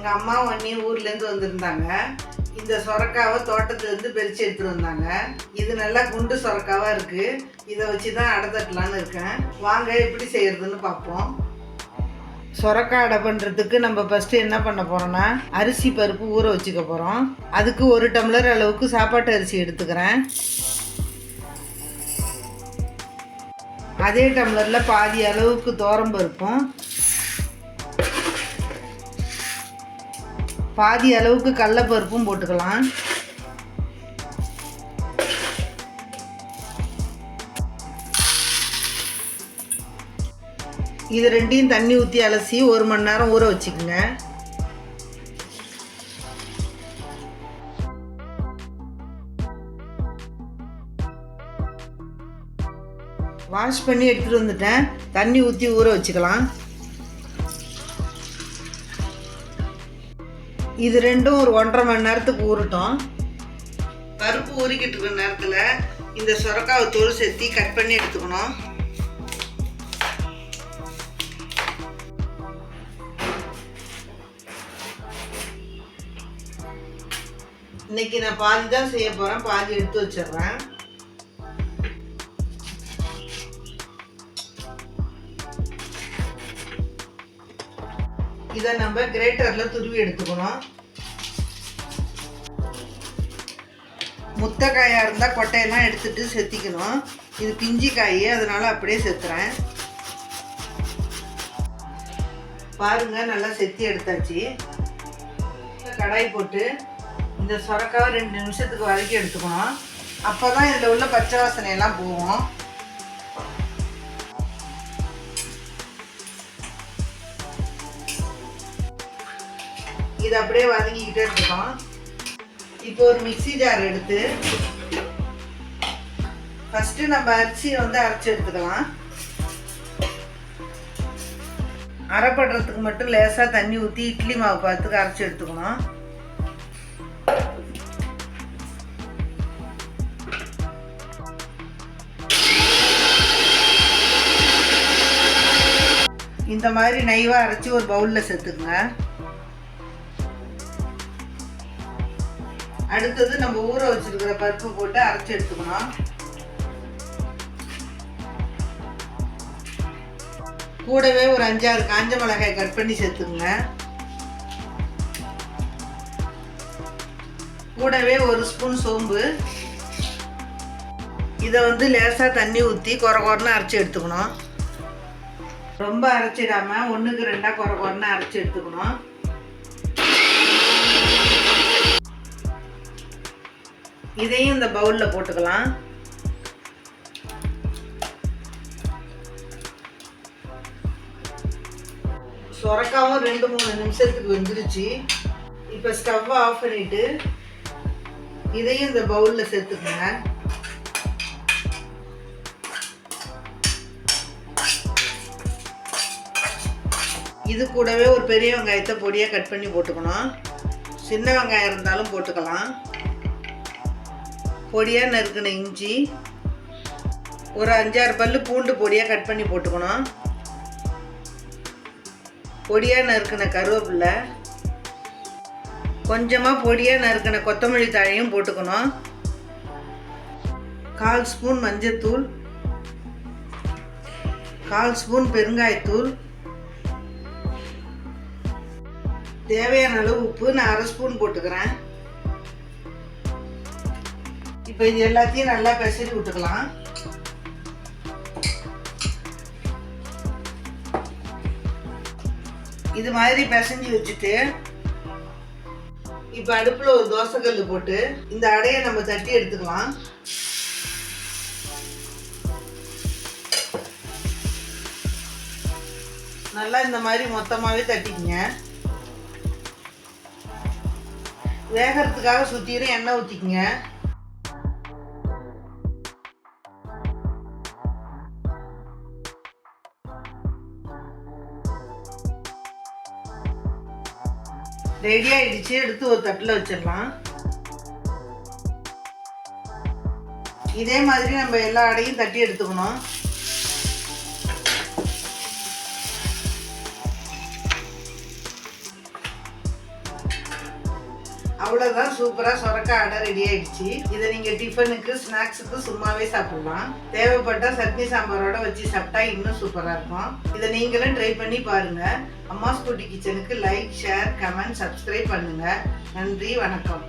எங்கள் அம்மா அண்ணி ஊர்லேருந்து வந்திருந்தாங்க. இந்த சொரக்காவை தோட்டத்துலேருந்து பறித்து எடுத்துகிட்டு வந்தாங்க. இது நல்லா குண்டு சொரக்காவாக இருக்குது. இதை வச்சு தான் அடை தட்டலான்னு இருக்கேன். வாங்க எப்படி செய்கிறதுன்னு பார்ப்போம். சொரக்காய் அடை பண்ணுறதுக்கு நம்ம ஃபஸ்ட்டு என்ன பண்ண போகிறோன்னா, அரிசி பருப்பு ஊற வச்சுக்க போகிறோம். அதுக்கு 1 டம்ளர் அளவுக்கு சாப்பாட்டு அரிசி எடுத்துக்கிறேன். அதே டம்ளரில் பாதி அளவுக்கு துவரம் பருப்பும், பாதி அளவுக்கு கடலைப்பருப்பும் போட்டுக்கலாம். இது ரெண்டையும் தண்ணி ஊற்றி அலசி 1 மணி நேரம் ஊற வச்சுக்கோங்க. வாஷ் பண்ணி எடுத்துகிட்டு வந்துட்டேன். தண்ணி ஊற்றி ஊற வச்சுக்கலாம். இது ரெண்டும் ஒரு 1.5 மணி நேரத்துக்கு ஊறட்டும். பருப்பு ஊறிக்கிட்டு இருக்கிற நேரத்தில் இந்த சொரக்காவை தோல் சேர்த்தி கட் பண்ணி எடுத்துக்கணும். இன்னைக்கு நான் பாதி தான் செய்ய போகிறேன். பாதி எடுத்து வச்சிடுறேன். இதை நம்ம கிரேட்டரில் துருவி எடுத்துக்கணும். முத்தைக்காயாக இருந்தால் கொட்டையெல்லாம் எடுத்துட்டு செத்திக்கணும். இது பிஞ்சி காய், அதனால அப்படியே செத்துறேன். பாருங்க, நல்லா செத்தி எடுத்தாச்சு. கடாய் போட்டு இந்த சொரக்காவை 2 நிமிஷத்துக்கு வதக்கி எடுத்துக்கணும். அப்போ தான் இதில் உள்ள பச்சை வாசனையெல்லாம் போகும். இது அப்படியே வதங்கிக்கிட்டே இருக்கணும். இப்போ ஒரு மிக்ஸி ஜார் எடுத்து ஃபஸ்ட்டு நம்ம அரிசியை அரைச்சி எடுத்துக்கலாம். அரைப்படுறதுக்கு மட்டும் லேசாக தண்ணி ஊற்றி இட்லி மாவு பார்த்துக்கு அரைச்சி எடுத்துக்கணும். இந்த மாதிரி நைவாக அரைச்சி ஒரு பவுலில் சேர்த்துக்குங்க. அடுத்தது நம்ம ஊற வச்சிருக்கிற பருப்பு போட்டு அரைச்சி எடுத்துக்கணும். கூடவே ஒரு 5-6 காஞ்ச மிளகாய் கட் பண்ணி சேர்த்துக்குங்க. கூடவே 1 ஸ்பூன் சோம்பு. இதை லேசாக தண்ணி ஊற்றி கொரன்னு அரைச்சி எடுத்துக்கணும். ரொம்ப அரைச்சிடாம 1க்கு 2 கொரன்னு அரைச்சி எடுத்துக்கணும். இதையும் இந்த பவுலில் போட்டுக்கலாம். சொரக்காவும் 2-3 நிமிஷத்துக்கு வெந்துருச்சு. இப்போ ஸ்டவ்வை ஆஃப் பண்ணிட்டு இதையும் இந்த பவுலில் சேர்த்துக்கோங்க. இது கூடவே ஒரு பெரிய வெங்காயத்தை பொடியாக கட் பண்ணி போட்டுக்கணும். சின்ன வெங்காயம் இருந்தாலும் போட்டுக்கலாம். பொடியாக நறுக்கின இஞ்சி, ஒரு 5-6 பல்லு பூண்டு பொடியாக கட் பண்ணி போட்டுக்கணும். பொடியாக நறுக்கின கருவேப்பிலை, கொஞ்சமாக பொடியாக நறுக்கின கொத்தமல்லி தழையும் போட்டுக்கணும். 1/4 ஸ்பூன் மஞ்சத்தூள், 1/4 ஸ்பூன் பெருங்காயத்தூள், தேவையான அளவு உப்பு. நான் 1/2 ஸ்பூன் போட்டுக்கிறேன். இப்போ இது எல்லாத்தையும் நல்லா பிசறி விட்டுக்கலாம். இது மாதிரி பிசைஞ்சு வச்சுட்டு இப்போ அடுப்பில் ஒரு தோசைக்கல் போட்டு இந்த அடையை நம்ம தட்டி எடுத்துக்கலாம். நல்லா இந்த மாதிரி மொத்தமாகவே தட்டிக்கங்க. வேகிறதுக்காக சுற்றிலும் எண்ணெய் ஊற்றிக்குங்க. ரெடி ஆயிடுச்சு. எடுத்து ஒரு தட்டில் வச்சிடலாம். இதே மாதிரி நம்ம எல்லா அடையும் தட்டி எடுத்துக்கணும். அவ்வளோதான், சூப்பராக சொரக்காய் அடை ரெடி ஆயிடுச்சு. இதை நீங்கள் டிஃபனுக்கு ஸ்நாக்ஸுக்கு சும்மாவே சாப்பிடலாம். தேவைப்பட்டால் சட்னி சாம்பாரோட வச்சு சாப்பிட்டா இன்னும் சூப்பராக இருக்கும். இதை நீங்களும் ட்ரை பண்ணி பாருங்கள். அம்மாஸ் குட்டி கிச்சனுக்கு லைக், ஷேர், கமெண்ட், சப்ஸ்கிரைப் பண்ணுங்கள். நன்றி, வணக்கம்.